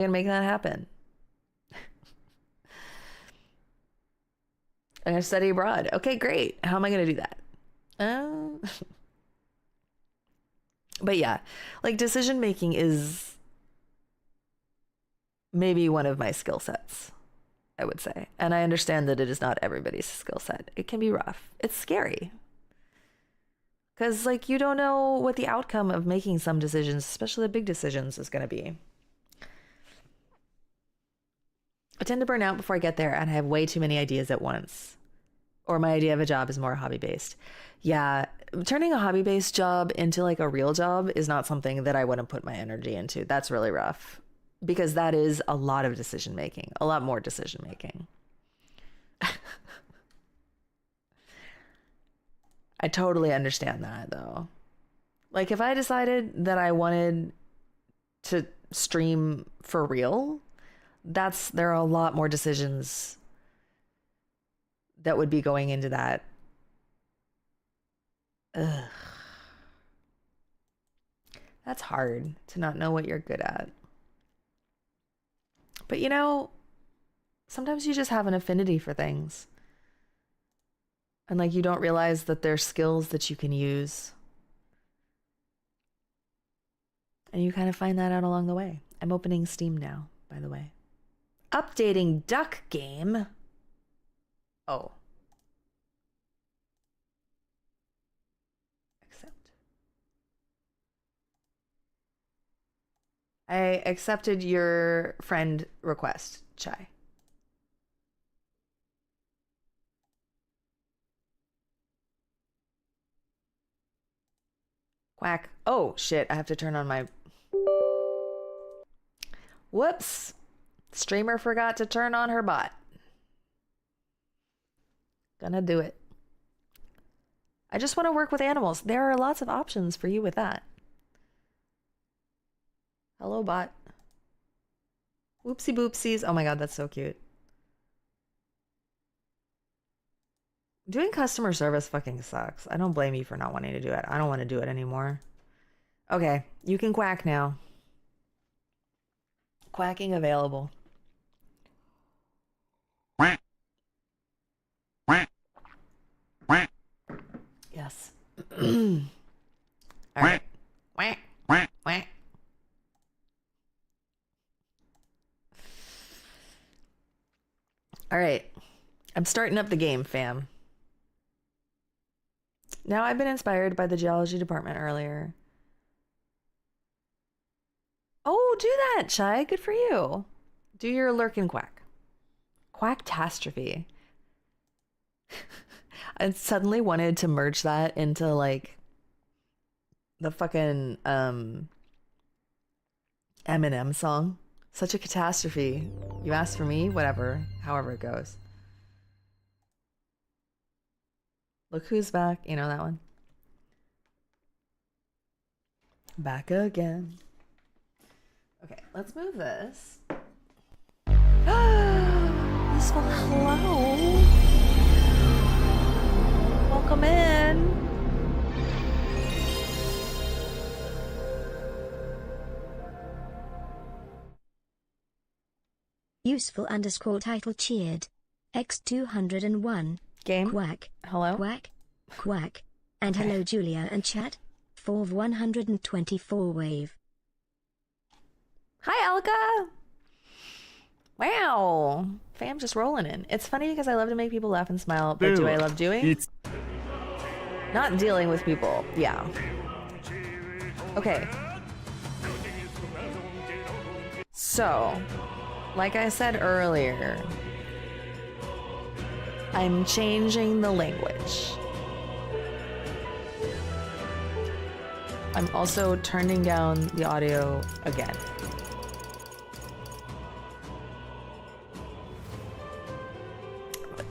gonna make that happen. I'm gonna study abroad. Okay, great. How am I gonna do that? But yeah, like decision making is maybe one of my skill sets, I would say. And I understand that it is not everybody's skill set. It can be rough. It's scary. Because, like, you don't know what the outcome of making some decisions, especially the big decisions, is going to be. I tend to burn out before I get there, and I have way too many ideas at once. Or my idea of a job is more hobby-based. Yeah, turning a hobby-based job into, like, a real job is not something that I wouldn't put my energy into. That's really rough. Because that is a lot of decision-making. A lot more decision-making. I totally understand that, though. Like, if I decided that I wanted to stream for real, there are a lot more decisions that would be going into that. Ugh. That's hard to not know what you're good at. But, you know, sometimes you just have an affinity for things. And, like, you don't realize that there's skills that you can use. And you kind of find that out along the way. I'm opening Steam now, by the way. Updating Duck Game. Oh. Accept. I accepted your friend request, Chai. Quack. Oh, shit. I have to turn on my... Whoops. Streamer forgot to turn on her bot. Gonna do it. I just want to work with animals. There are lots of options for you with that. Hello, bot. Whoopsie boopsies. Oh my god, that's so cute. Doing customer service fucking sucks. I don't blame you for not wanting to do it. I don't want to do it anymore. Okay, you can quack now. Quacking available. Yes. All right. All right. I'm starting up the game, fam. Now, I've been inspired by the geology department earlier. Oh, do that, Chai. Good for you. Do your lurk and quack. Quacktastrophe. I suddenly wanted to merge that into, like, the fucking Eminem song. Such a catastrophe. You asked for me? Whatever. However it goes. Look who's back. You know that one? Back again. Okay, let's move this. Useful hello. Welcome in. Useful _ title cheered. X201. Game. Quack. Hello. Quack. Quack. And hello Julia and chat. 4 of 124 wave. Hi, Alka. Wow. Fam just rolling in. It's funny because I love to make people laugh and smile, but do I love doing? Not dealing with people. Yeah. Okay. So, like I said earlier, I'm changing the language. I'm also turning down the audio again.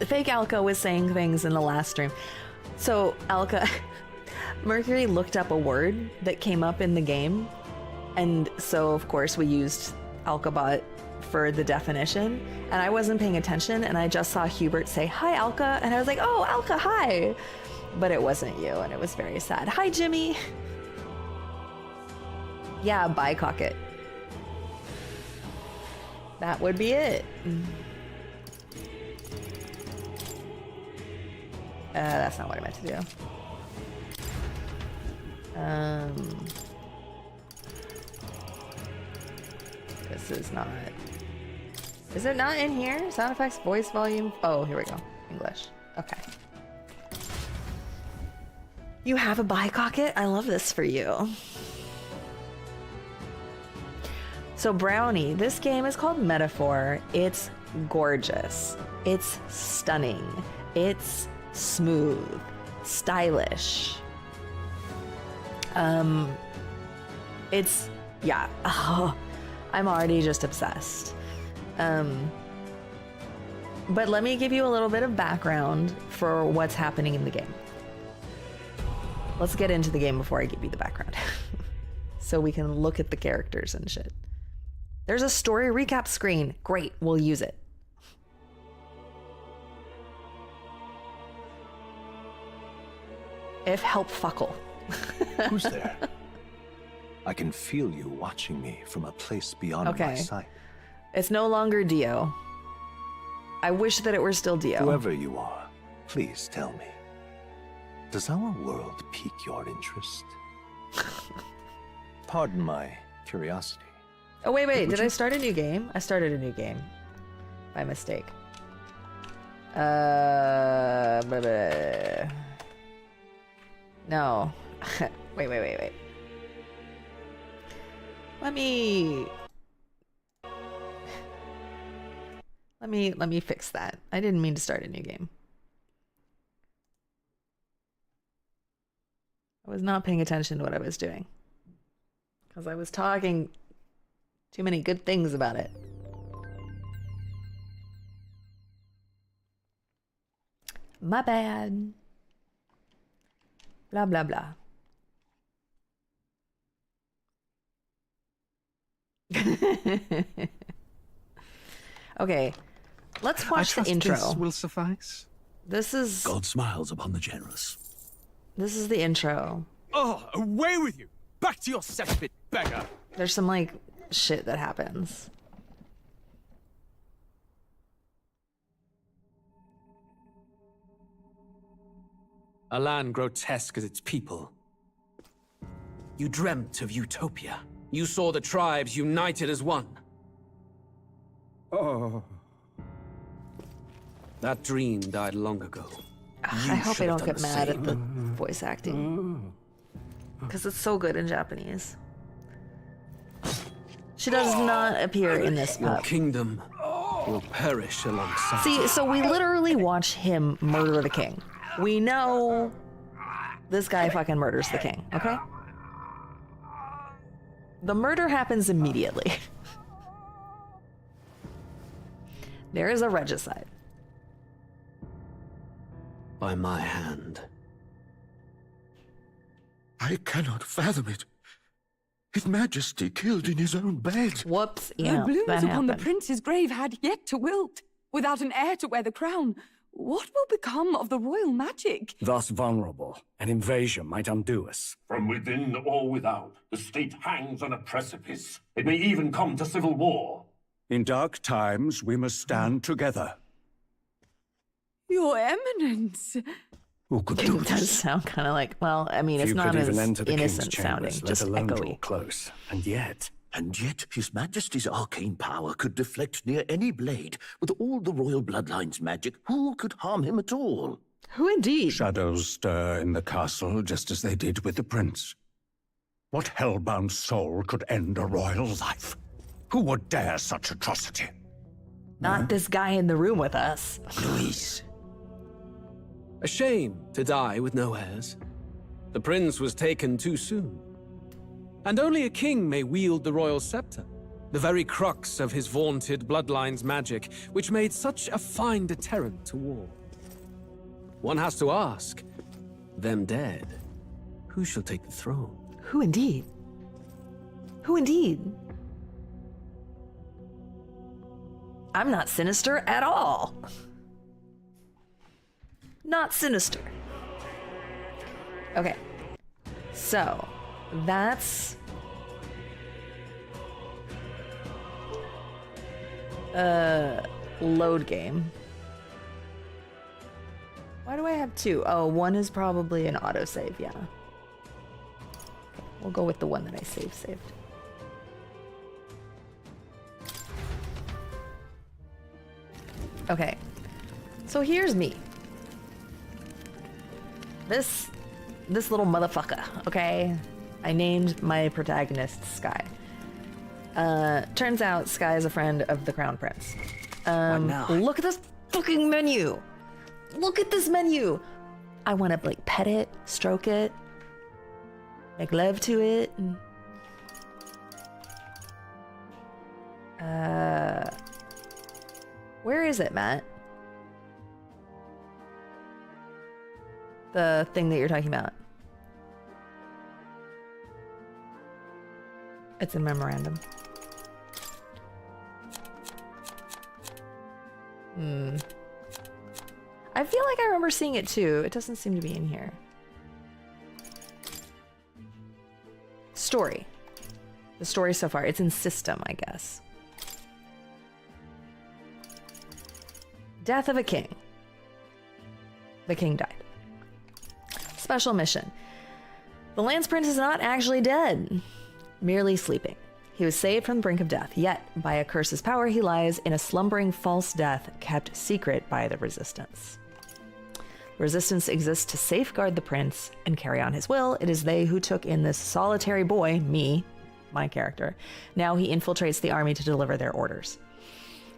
Fake Alka was saying things in the last stream. So Alka, Mercury looked up a word that came up in the game. And so of course we used Alkabot for the definition. And I wasn't paying attention and I just saw Hubert say, "Hi Alka." And I was like, "Oh, Alka, hi." But it wasn't you and it was very sad. Hi, Jimmy. Yeah, bye, Cocket. That would be it. That's not what I meant to do. This is not... Is it not in here? Sound effects, voice volume... Oh, here we go. English. Okay. You have a bicocket? I love this for you. So Brownie, this game is called Metaphor. It's gorgeous. It's stunning. It's smooth. Stylish. It's... Yeah. Oh, I'm already just obsessed. But let me give you a little bit of background for what's happening in the game. Let's get into the game before I give you the background. So we can look at the characters and shit. There's a story recap screen. Great, we'll use it. If help fuckle. Who's there? I can feel you watching me from a place beyond my sight. It's no longer Dio. I wish that it were still Dio. Whoever you are, please tell me. Does our world pique your interest? Pardon my curiosity. Oh, wait. Did I start a new game? I started a new game. By mistake. No. Wait. Let me fix that. I didn't mean to start a new game. I was not paying attention to what I was doing. Because I was talking too many good things about it. My bad. Blah, blah, blah. Okay, let's watch the intro. This will suffice. This is... God smiles upon the generous. This is the intro. Oh, away with you! Back to your cesspit, beggar! There's some, like, shit that happens. A land grotesque as its people. You dreamt of utopia. You saw the tribes united as one. Oh. That dream died long ago. I hope I don't get mad at the voice acting. Because it's so good in Japanese. She does not appear in this Your pub. kingdom will perish alongside. See, so we literally watch him murder the king. We know this guy fucking murders the king, okay? The murder happens immediately. There is a regicide. By my hand. I cannot fathom it. His Majesty killed in his own bed. Whoops, The yeah, blooms that upon the happened. prince's grave had yet to wilt. Without an heir to wear the crown, what will become of the royal magic? Thus vulnerable, an invasion might undo us. From within or without, the state hangs on a precipice. It may even come to civil war. In dark times, we must stand together. Your Eminence. Who could It do does this? sound kind of like, well, I mean, it's Few not could as even enter the king's innocent sounding, chambers, just let alone draw echoey. close. And yet, His Majesty's arcane power could deflect near any blade. With all the royal bloodline's magic, who could harm him at all? Who indeed? shadows stir in the castle just as they did with the prince. What hellbound soul could end a royal life? Who would dare such atrocity? Not this guy in the room with us. Luis. A shame to die with no heirs. The prince was taken too soon. And only a king may wield the royal scepter, the very crux of his vaunted bloodline's magic, which made such a fine deterrent to war. One has to ask, them dead, who shall take the throne? Who indeed? Who indeed? I'm not sinister at all. Not sinister. Okay. So, that's... Load game. Why do I have two? Oh, one is probably an autosave, yeah. Okay, we'll go with the one that I saved. Okay, so here's me. This little motherfucker, okay? I named my protagonist Sky. Turns out Sky is a friend of the Crown Prince. What now? Look at this fucking menu! Look at this menu! I want to, like, pet it, stroke it, make love to it. Where is it, Matt? The thing that you're talking about. It's a memorandum. I feel like I remember seeing it too. It doesn't seem to be in here. Story. The story so far. It's in system, I guess. Death of a king. The king died. Special mission. The Lance Prince is not actually dead, merely sleeping. He was saved from the brink of death, yet by a curse's power he lies in a slumbering false death kept secret by the Resistance. The Resistance exists to safeguard the prince and carry on his will. It is they who took in this solitary boy, me, my character. Now he infiltrates the army to deliver their orders.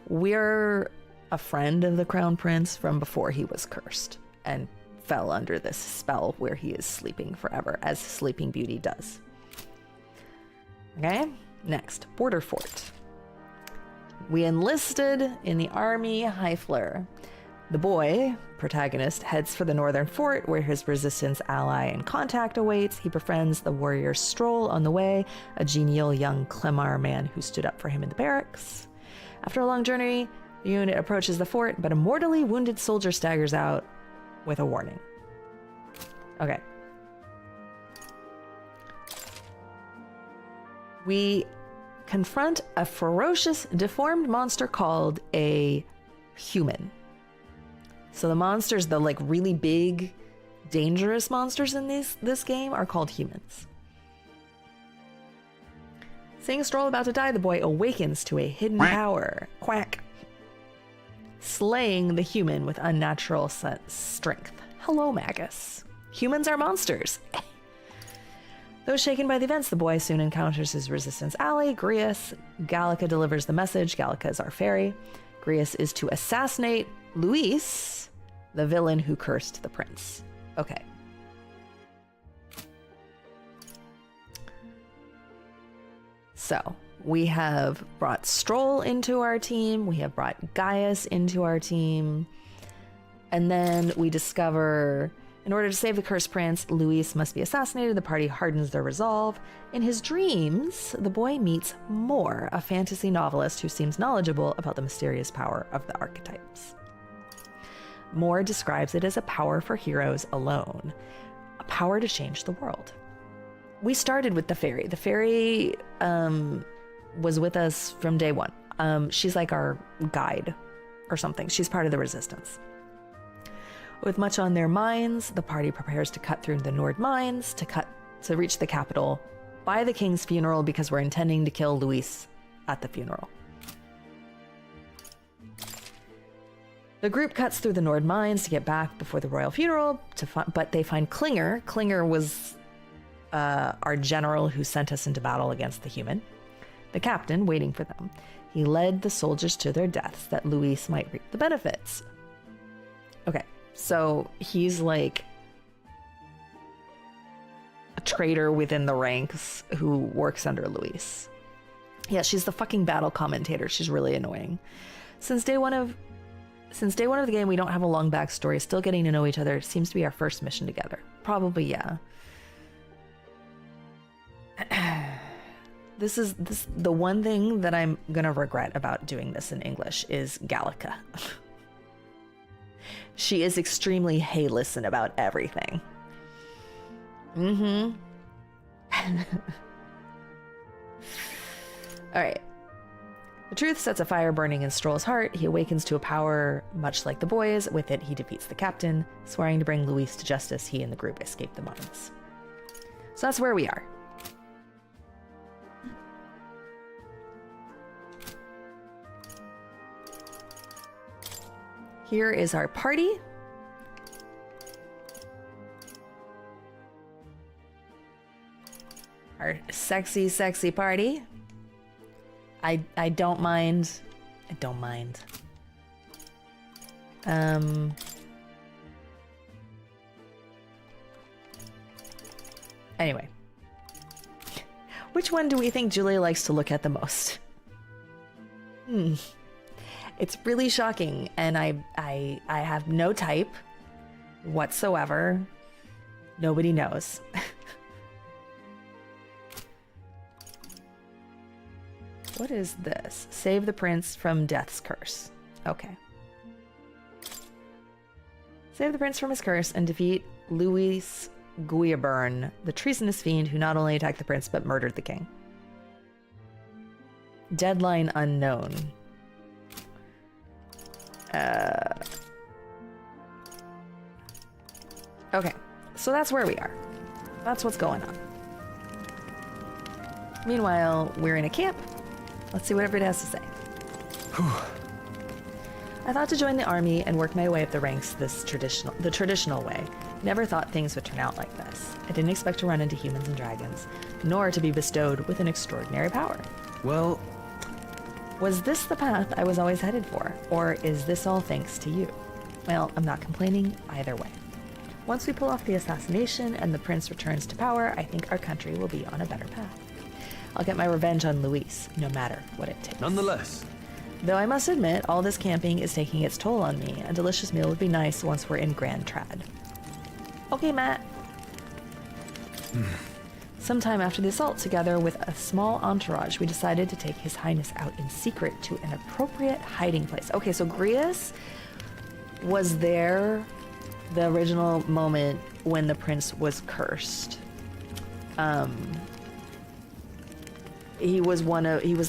We're a friend of the Crown Prince from before he was cursed and fell under this spell where he is sleeping forever, as Sleeping Beauty does. Okay, next, Border Fort. We enlisted in the army Heifler. The boy, protagonist, heads for the northern fort where his resistance ally and contact awaits. He befriends the warrior Stroll on the way, a genial young Clemar man who stood up for him in the barracks. After a long journey, the unit approaches the fort, but a mortally wounded soldier staggers out with a warning. Okay. We confront a ferocious, deformed monster called a human. So the monsters, the like really big, dangerous monsters in this game are called humans. Seeing Stroll about to die, the boy awakens to a hidden power. Quack. Slaying the human with unnatural strength. Hello, Magus. Humans are monsters. Though shaken by the events, the boy soon encounters his resistance ally, Grius. Gallica delivers the message. Gallica is our fairy. Grius is to assassinate Luis, the villain who cursed the prince. Okay. So, we have brought Stroll into our team. We have brought Gaius into our team. And then we discover, in order to save the cursed prince, Luis must be assassinated. The party hardens their resolve. In his dreams, the boy meets Moore, a fantasy novelist who seems knowledgeable about the mysterious power of the archetypes. Moore describes it as a power for heroes alone, a power to change the world. We started with the fairy. The fairy was with us from day one. She's like our guide or something. She's part of the resistance. With much on their minds, the party prepares to cut through the Nord mines to reach the capital by the king's funeral, because we're intending to kill Luis at the funeral. The group cuts through the Nord mines to get back before the royal funeral, but they find Klinger. Klinger was our general who sent us into battle against the human, the captain, waiting for them. He led the soldiers to their deaths that Luis might reap the benefits. Okay, so he's like a traitor within the ranks who works under Luis. Yeah, she's the fucking battle commentator. She's really annoying. Since day one of the game, we don't have a long backstory. Still getting to know each other seems to be our first mission together. Probably, yeah. The one thing that I'm gonna regret about doing this in English is Gallica. She is extremely hey listen about everything. Mm-hmm. All right. The truth sets a fire burning in Stroll's heart. He awakens to a power much like the boys. With it, he defeats the captain. Swearing to bring Luis to justice, he and the group escape the mines. So that's where we are. Here is our party. Our sexy, sexy party. I don't mind. I don't mind. Anyway. Which one do we think Julia likes to look at the most? It's really shocking, and I have no type whatsoever. Nobody knows. What is this? Save the prince from death's curse. Okay. Save the prince from his curse and defeat Luis Guiaburn, the treasonous fiend who not only attacked the prince but murdered the king. Deadline unknown. Okay, so that's where we are. That's what's going on. Meanwhile, we're in a camp. Let's see what everybody has to say. I thought to join the army and work my way up the ranks the traditional way. Never thought things would turn out like this. I didn't expect to run into humans and dragons, nor to be bestowed with an extraordinary power. Well, was this the path I was always headed for, or is this all thanks to you? Well, I'm not complaining either way. Once we pull off the assassination and the prince returns to power, I think our country will be on a better path. I'll get my revenge on Luis, no matter what it takes. nonetheless, Though I must admit, all this camping is taking its toll on me. A delicious meal would be nice once we're in Grand Trad. Okay, Matt. Sometime after the assault, together with a small entourage, we decided to take His Highness out in secret to an appropriate hiding place. Okay, so Grius was there the original moment when the prince was cursed. He was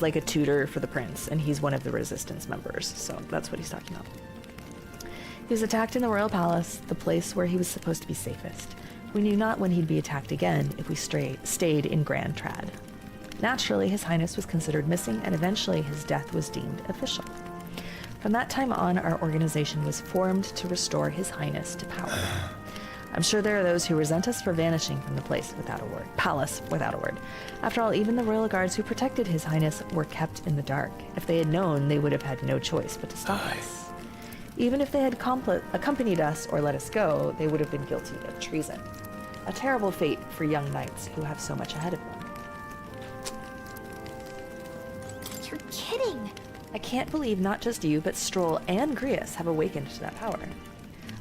like a tutor for the prince, and he's one of the resistance members, so that's what he's talking about. He was attacked in the royal palace, the place where he was supposed to be safest. We knew not when he'd be attacked again if we stayed in Grand Trad. Naturally, His Highness was considered missing, and eventually his death was deemed official. From that time on, our organization was formed to restore His Highness to power. I'm sure there are those who resent us for vanishing from the palace without a word. After all, even the royal guards who protected His Highness were kept in the dark. If they had known, they would have had no choice but to stop us. Even if they had accompanied us or let us go, they would have been guilty of treason. A terrible fate for young knights who have so much ahead of them. You're kidding! I can't believe not just you, but Stroll and Grius have awakened to that power.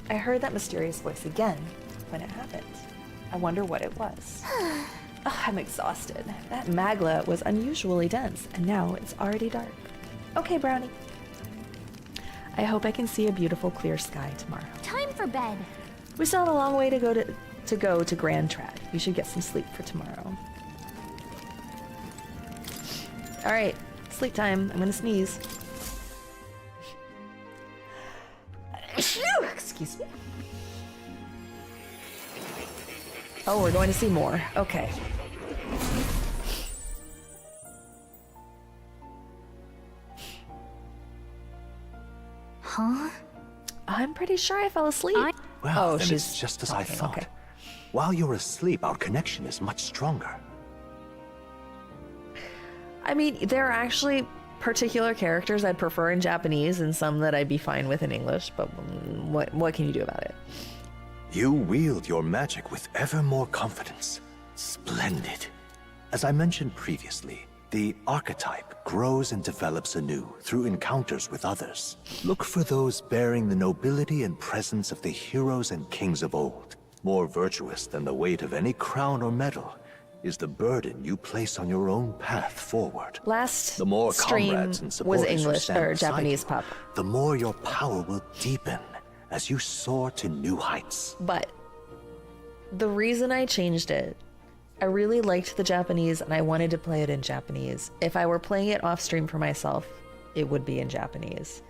I heard that mysterious voice again when it happened. I wonder what it was. I'm exhausted. That magla was unusually dense, and now it's already dark. Okay, Brownie. I hope I can see a beautiful clear sky tomorrow. Time for bed. We still have a long way to go to Grand Trad. We should get some sleep for tomorrow. All right, sleep time. I'm gonna sneeze. Excuse me. Oh, we're going to see more. Okay. Huh? I'm pretty sure I fell asleep. well, Oh, then she's it's just as I okay, thought. okay. While you're asleep, our connection is much stronger. I mean, there are actually particular characters I'd prefer in Japanese and some that I'd be fine with in English, but what can you do about it? You wield your magic with ever more confidence. Splendid. As I mentioned previously, the archetype grows and develops anew through encounters with others. Look for those bearing the nobility and presence of the heroes and kings of old. More virtuous than the weight of any crown or medal is the burden you place on your own path forward. Last The more stream comrades and was supporters who English stand or beside Japanese you, pop, the more your power will deepen as you soar to new heights. but the reason I changed it, I really liked the Japanese and I wanted to play it in Japanese. If I were playing it off stream for myself, it would be in Japanese.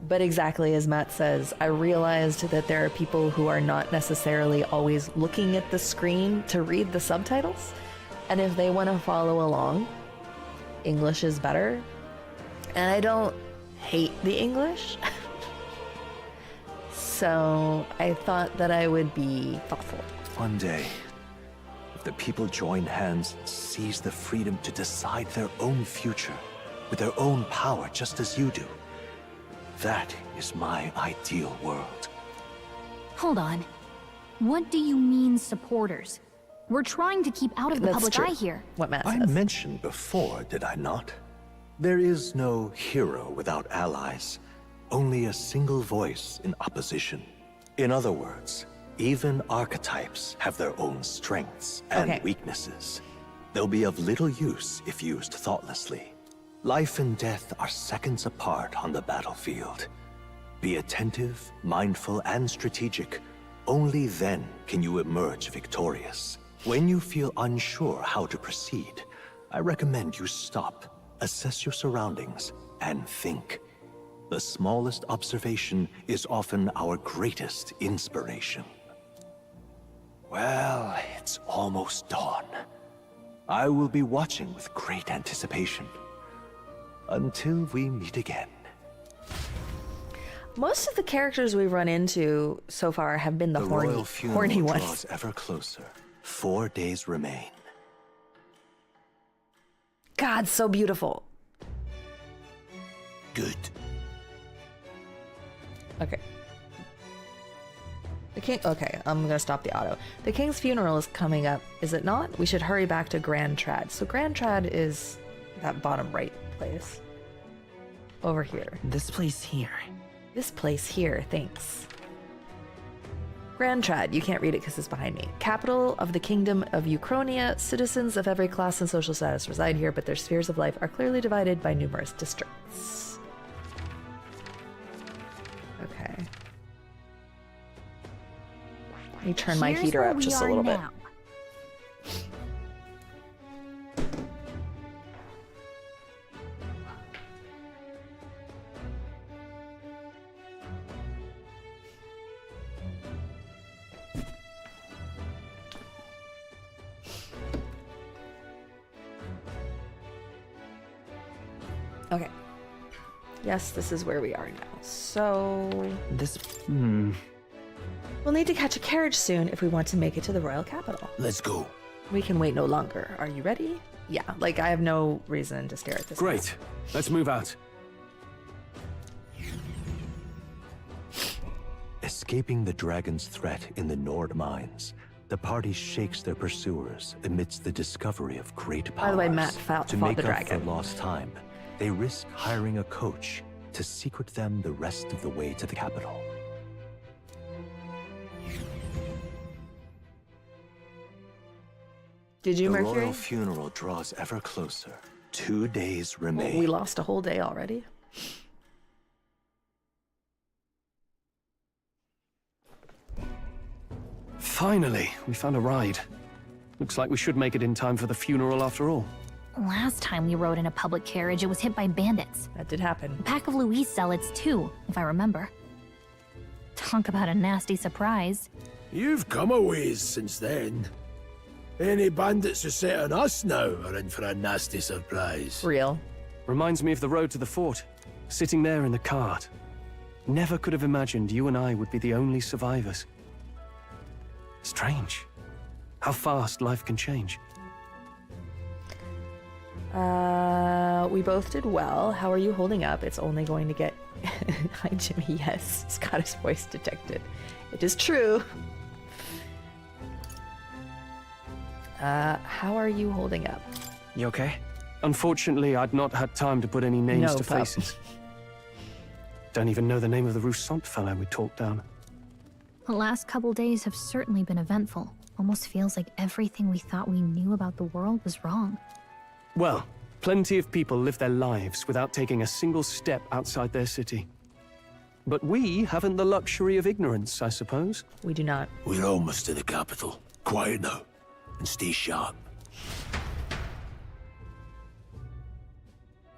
But exactly as Matt says, I realized that there are people who are not necessarily always looking at the screen to read the subtitles. And if they want to follow along, English is better. And I don't hate the English. So I thought that I would be thoughtful. One day, if the people join hands and seize the freedom to decide their own future with their own power, just as you do, that is my ideal world. Hold on. What do you mean, supporters? We're trying to keep out of the That's public true. eye here. What Matt I says. mentioned before, did I not? There is no hero without allies, only a single voice in opposition. In other words, even archetypes have their own strengths and weaknesses. They'll be of little use if used thoughtlessly. Life and death are seconds apart on the battlefield. Be attentive, mindful, and strategic. Only then can you emerge victorious. When you feel unsure how to proceed, I recommend you stop, assess your surroundings, and think. The smallest observation is often our greatest inspiration. Well, it's almost dawn. I will be watching with great anticipation. Until we meet again. Most of the characters we've run into so far have been the royal horny funeral ones. draws ever closer. 4 days remain. God, so beautiful. Good. Okay. The king. Okay, I'm gonna stop the auto. The king's funeral is coming up, is it not? We should hurry back to Grand Trad. So Grand Trad is that bottom right place. Over here. This place here. This place here, thanks. Grand Trad, you can't read it because it's behind me. Capital of the Kingdom of Uchronia. Citizens of every class and social status reside here, but their spheres of life are clearly divided by numerous districts. Okay. Let me turn my Here's heater where up we just a are little bit. now. Okay. Yes, this is where we are now. So This. we'll need to catch a carriage soon if we want to make it to the royal capital. Let's go. We can wait no longer. Are you ready? Yeah, like I have no reason to stare at this. Great. Let's move out. Escaping the dragon's threat in the Nord mines, the party shakes their pursuers amidst the discovery of great powers. By the way, Matt to fought make the up dragon. for lost time, they risk hiring a coach to secret them the rest of the way to the capital. Did you, The Mercury? royal funeral draws ever closer. 2 days remain. We lost a whole day already. Finally, we found a ride. Looks like we should make it in time for the funeral after all. Last time we rode in a public carriage, it was hit by bandits. That did happen. A pack of Louise zealots, too, if I remember. Talk about a nasty surprise. You've come a ways since then. Any bandits who set on us now are in for a nasty surprise. Real. Reminds me of the road to the fort. Sitting there in the cart. Never could have imagined you and I would be the only survivors. Strange. How fast life can change. We both did well. How are you holding up? It's only going to get... Hi, Jimmy. Yes, Scottish voice detected. It is true. How are you holding up? You okay? Unfortunately, I'd not had time to put any names No, to pup. faces. Don't even know the name of the Roussant fellow we talked down. The last couple days have certainly been eventful. Almost feels like everything we thought we knew about the world was wrong. Well, plenty of people live their lives without taking a single step outside their city. But we haven't the luxury of ignorance, I suppose. We do not. We're almost to the capital. Quiet now, and stay sharp.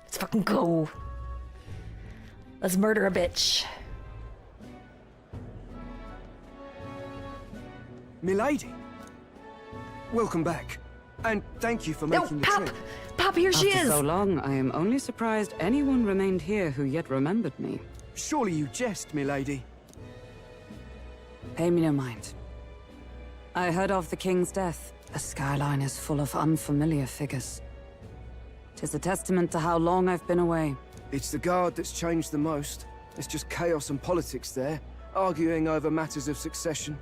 Let's fucking go. Let's murder a bitch. Milady, welcome back. And thank you for making the Pop! trip. Pop, here she After is! so long, I am only surprised anyone remained here who yet remembered me. Surely you jest, milady. Pay me no mind. I heard of the king's death. The skyline is full of unfamiliar figures. 'Tis a testament to how long I've been away. It's the guard that's changed the most. It's just chaos and politics there, arguing over matters of succession.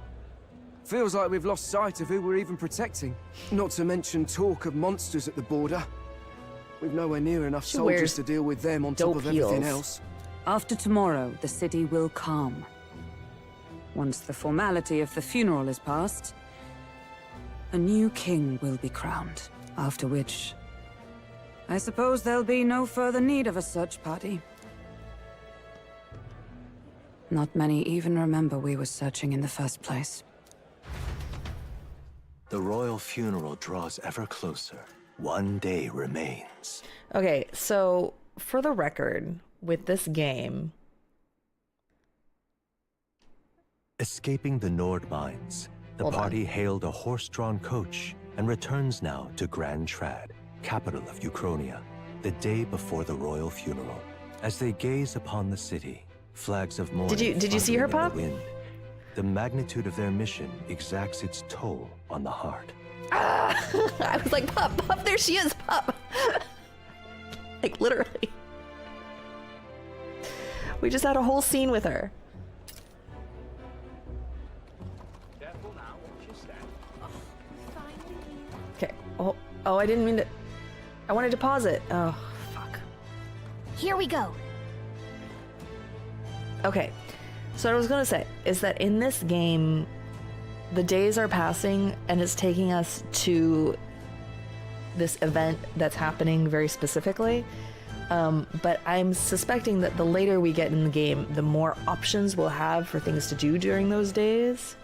Feels like we've lost sight of who we're even protecting. Not to mention talk of monsters at the border. We've nowhere near enough She soldiers wears to deal with them on top dope of everything heels. else. After tomorrow, the city will calm. Once the formality of the funeral is past, a new king will be crowned. After which, I suppose there'll be no further need of a search party. Not many even remember we were searching in the first place. The royal funeral draws ever closer. One day remains. Okay, so for the record, with this game, Escaping the Nord mines, the Hold on. party hailed a horse-drawn coach and returns now to Grand Trad, capital of Uchronia, the day before the royal funeral. As they gaze upon the city, flags of mourning Did you see her, fluttering in Pop? the wind, the magnitude of their mission exacts its toll on the heart. I was like, Pop, Pop, there she is, Pop. Like, literally. We just had a whole scene with her. Okay. Oh, I didn't mean to. I wanted to pause it. Oh, fuck. Here we go. Okay. So what I was gonna say is that in this game, the days are passing and it's taking us to this event that's happening very specifically. But I'm suspecting that the later we get in the game, the more options we'll have for things to do during those days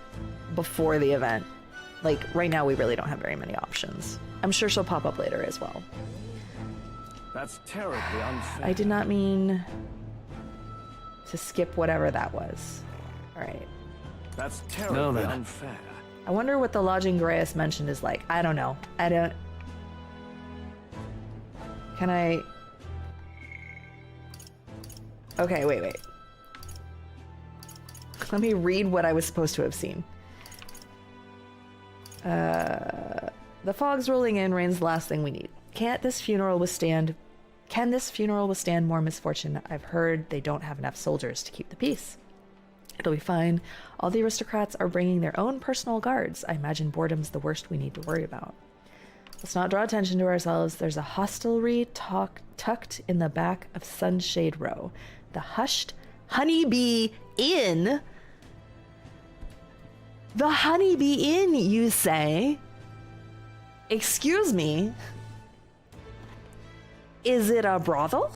before the event. Like, right now we really don't have very many options. I'm sure she'll pop up later as well. That's terribly unfair. I did not mean to skip whatever that was. All right. That's terribly then. unfair. I wonder what the lodging Grace mentioned is like. I don't know. I don't... Can I... Okay, wait. Let me read what I was supposed to have seen. The fog's rolling in, rain's the last thing we need. Can this funeral withstand more misfortune? I've heard they don't have enough soldiers to keep the peace. It'll be fine. All the aristocrats are bringing their own personal guards. I imagine boredom's the worst we need to worry about. Let's not draw attention to ourselves. There's a hostelry tucked in the back of Sunshade Row. The hushed Honeybee Inn? The Honeybee Inn, you say? Excuse me? Is it a brothel?